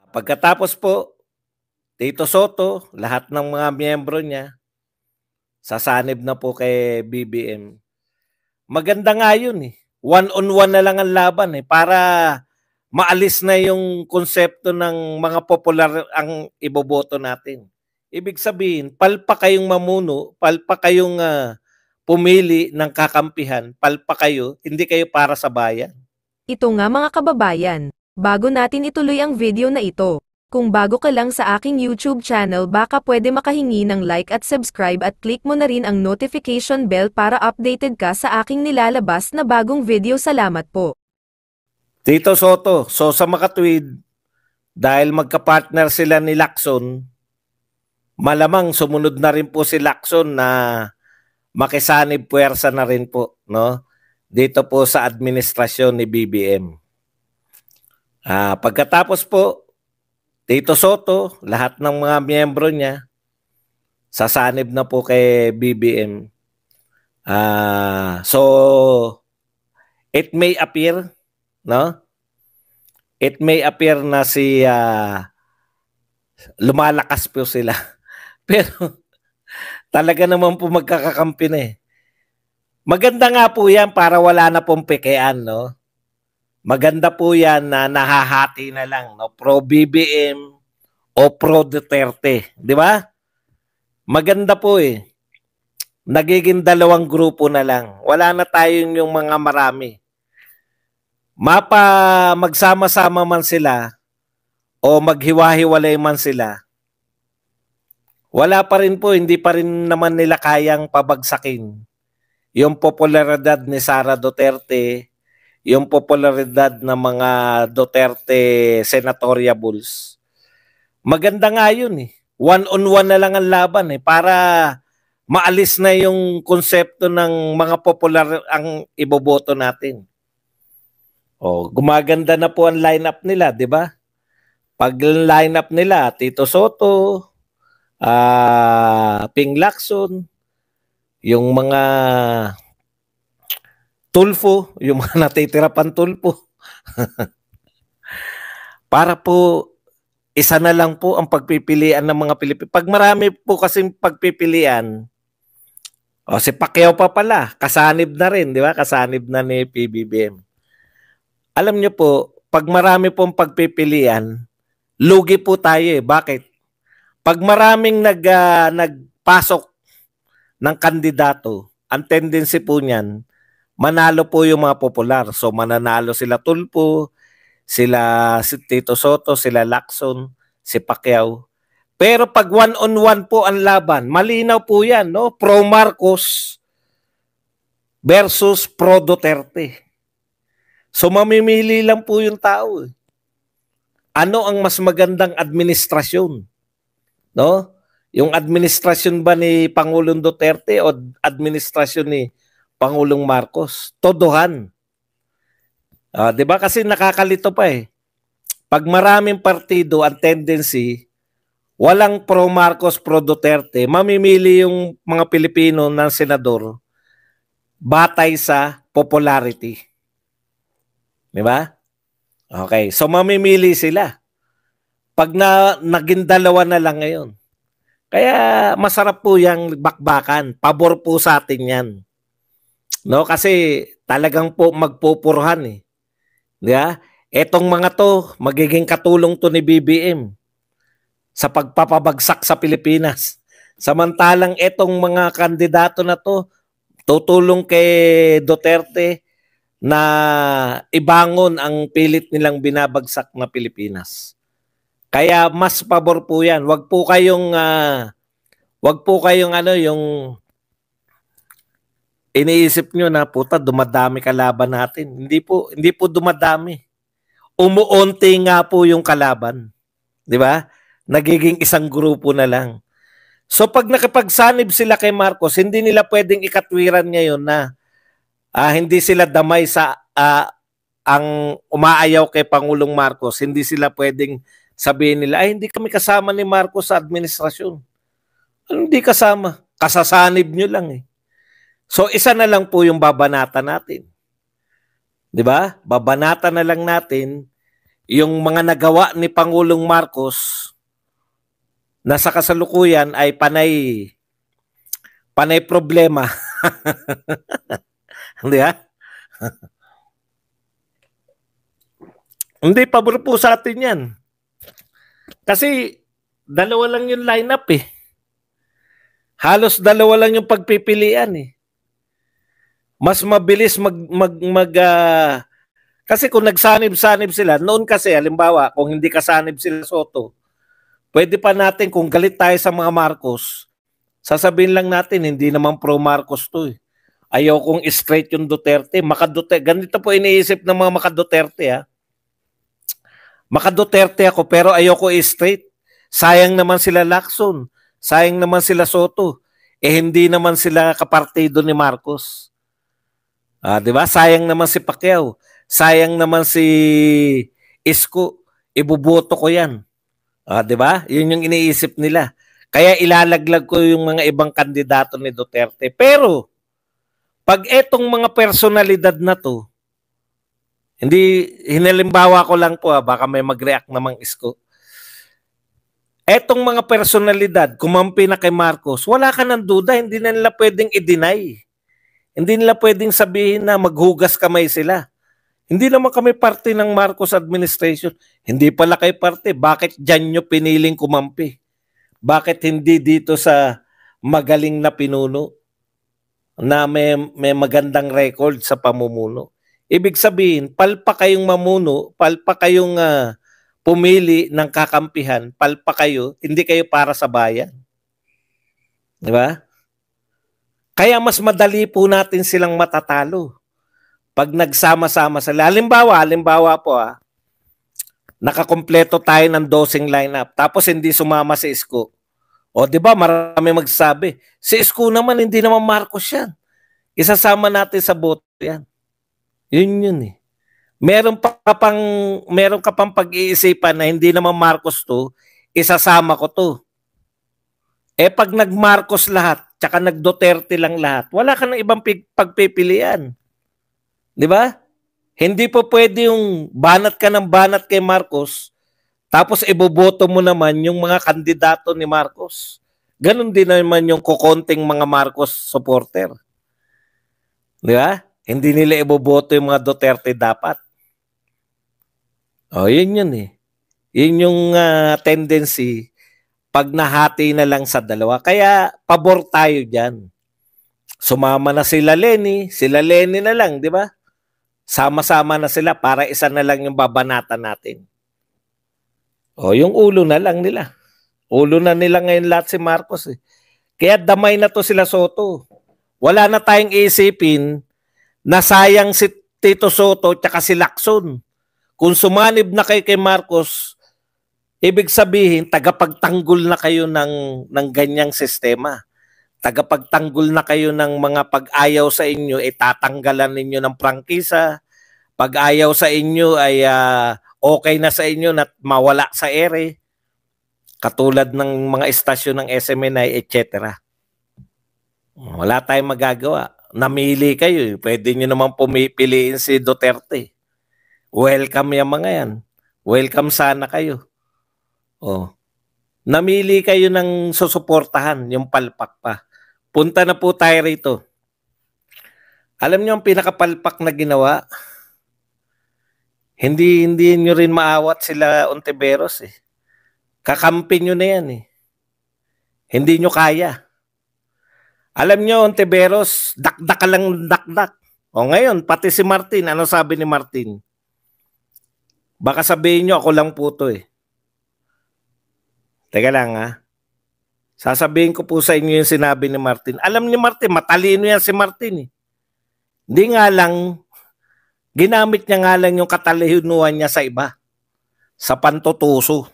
Pagkatapos po, Tito Soto, lahat ng mga miyembro niya, sasanib na po kay BBM. Maganda nga yun eh. One-on-one na lang ang laban eh, para maalis na yung konsepto ng mga popular ang iboboto natin. Ibig sabihin, palpa kayong mamuno, palpa kayong pumili ng kakampihan, palpa kayo, hindi kayo para sa bayan. Ito nga mga kababayan, bago natin ituloy ang video na ito, kung bago ka lang sa aking YouTube channel baka pwede makahingi ng like at subscribe at click mo na rin ang notification bell para updated ka sa aking nilalabas na bagong video. Salamat po. Tito Soto, so sa makatwid, dahil magka-partner sila ni Lacson, malamang sumunod na rin po si Lacson na makisanib puwersa na rin po, no? Dito po sa administrasyon ni BBM. Pagkatapos po, Tito Soto, lahat ng mga miyembro niya, sasanib na po kay BBM. So, it may appear, no? It may appear na lumalakas po sila. Pero talaga naman po magkakakampi na eh. Maganda nga po yan para wala na pong pekean, no? Maganda po yan na nahahati na lang, no? Pro BBM o pro Duterte, di ba? Maganda po eh. Nagiging dalawang grupo na lang. Wala na tayong yung mga marami. Magsama-sama man sila o maghiwa-hiwalay man sila, wala pa rin po, hindi pa rin naman nila kayang pabagsakin yung popularidad ni Sara Duterte, yung popularidad ng mga Duterte senatoriables. Maganda nga yun eh. One-on-one na lang ang laban eh, para maalis na yung konsepto ng mga popular ang iboboto natin. Gumaganda na po ang lineup nila, di ba? Pag lineup nila, Tito Soto, Ping Lacson, yung mga Tulfo, yung mga natitira pang Tulfo. Para po, isa na lang po ang pagpipilian ng mga Pilipino. Pag marami po kasing pagpipilian, si Pacquiao pa pala, kasanib na rin, di ba? Kasanib na ni PBBM. Alam niyo po, pag marami pong pagpipilian, lugi po tayo eh. Bakit? Pag maraming nagpasok ng kandidato, ang tendency po niyan, manalo po yung mga popular. So mananalo sila Tulfo, sila si Tito Soto, sila Lacson, si Pacquiao. Pero pag one-on-one po ang laban, malinaw po yan, no? Pro Marcos versus pro Duterte. So mamimili lang po yung tao. Ano ang mas magandang administrasyon? No? Yung administrasyon ba ni Pangulong Duterte o administrasyon ni Pangulong Marcos? Todohan. 'Di ba kasi nakakalito pa eh. Pag maraming partido ang tendency, walang pro Marcos, pro Duterte, mamimili yung mga Pilipino ng senador batay sa popularity. Di ba? Okay, so mamimili sila. Pag naging dalawa na lang ngayon. Kaya masarap po yung bakbakan. Pabor po sa atin yan. No? Kasi talagang po magpupurhan eh. Diba? Etong mga to, magiging katulong to ni BBM sa pagpapabagsak sa Pilipinas. Samantalang etong mga kandidato na to, tutulong kay Duterte na ibangon ang pilit nilang binabagsak na Pilipinas. Kaya mas pabor po 'yan. Wag po kayong yung iniisip nyo na puta dumadami kalaban natin. Hindi po dumadami. Umuunti nga po yung kalaban. 'Di ba? Nagiging isang grupo na lang. So pag nakipagsanib sila kay Marcos, hindi nila pwedeng ikatwiran ngayon na hindi sila damay sa ang umaayaw kay Pangulong Marcos. Hindi sila pwedeng sabihin nila, ay hindi kami kasama ni Marcos sa administrasyon. Hindi kasama. Kasasanib nyo lang eh. So isa na lang po yung babanata natin. 'Di ba? Babanata na lang natin yung mga nagawa ni Pangulong Marcos na sa kasalukuyan ay panay problema. Hindi ha? Hindi, pabor po sa atin yan. Kasi dalawa lang yung lineup eh. Halos dalawa lang yung pagpipilian eh. Mas mabilis kasi kung nagsanib-sanib sila, noon kasi halimbawa kung hindi kasanib sila Soto, pwede pa natin kung galit tayo sa mga Marcos, sasabihin lang natin hindi naman pro Marcos to eh. Ayaw kong straight yung Duterte. Ganito po iniisip ng mga Maka-Duterte ha. Maka-Duterte ako pero ayaw ko straight. Sayang naman sila Lacson. Sayang naman sila Soto. Hindi naman sila kapartido ni Marcos. Di ba? Sayang naman si Pacquiao. Sayang naman si Isko. Ibuboto ko yan. Di ba? Yun yung iniisip nila. Kaya ilalaglag ko yung mga ibang kandidato ni Duterte. Pero, pag etong mga personalidad na to, hindi, hinalimbawa ko lang po baka may mag-react namang Isko. Etong mga personalidad, kumampi na kay Marcos, wala ka ng duda, hindi na nila pwedeng i-deny. Hindi nila pwedeng sabihin na maghugas kamay sila. Hindi naman kami parte ng Marcos administration. Hindi pala kayo parte. Bakit dyan nyo piniling kumampi? Bakit hindi dito sa magaling na pinuno na may magandang record sa pamumuno? Ibig sabihin, palpa kayong mamuno, palpa kayong pumili ng kakampihan, palpa kayo, hindi kayo para sa bayan. Di ba? Kaya mas madali po natin silang matatalo pag nagsama-sama sila. Halimbawa po nakakompleto tayo ng dosing lineup tapos hindi sumama si Isko. O di ba marami magsabi, si Isko naman hindi naman Marcos yan. Isasama natin sa boto yan. Yun eh. Meron ka pang pag-iisipan na hindi naman Marcos to, isasama ko to. Pag nag-Marcos lahat, tsaka nag-Duterte lang lahat, wala ka ng ibang pagpipilian. Di ba? Hindi po pwede yung banat ka ng banat kay Marcos, tapos iboboto mo naman yung mga kandidato ni Marcos. Ganon din naman yung kukonting mga Marcos supporter. Di ba? Hindi nila iboboto yung mga Duterte dapat. Yun eh. Yun yung tendency pag nahati na lang sa dalawa. Kaya pabor tayo dyan. Sumama na sila Lenny na lang, di ba? Sama-sama na sila para isa na lang yung babanatan natin. Yung ulo na lang nila. Ulo na nila ngayon lahat si Marcos eh. Kaya damay na to sila Soto. Wala na tayong isipin na sayang si Tito Soto tsaka si Lacson. Kung sumanib na kayo kay Marcos, ibig sabihin, tagapagtanggol na kayo ng ganyang sistema. Tagapagtanggol na kayo ng mga pag-ayaw sa inyo, tatanggalan ninyo ng prangkisa. Pag-ayaw sa inyo ay okay na sa inyo na mawala sa ere. Katulad ng mga estasyon ng SMNI, etc. Wala tayong magagawa. Namili kayo. Pwede nyo naman pumipiliin si Duterte. Welcome yung mga yan. Welcome sana kayo. Namili kayo ng susuportahan, yung palpak pa. Punta na po tayo rito. Alam nyo ang pinakapalpak na ginawa? Hindi nyo rin maawat sila Ontiveros eh. Kakampi nyo na yan eh. Hindi nyo kaya. Alam nyo, Ontiveros, dakdak ka lang dakdak. Ngayon, pati si Martin, ano sabi ni Martin? Baka sabihin nyo, ako lang po to eh. Teka lang Sasabihin ko po sa inyo yung sinabi ni Martin. Alam ni Martin, matalino yan si Martin eh. Hindi nga lang, ginamit niya nga lang yung katalinuhan niya sa iba. Sa pantutuso.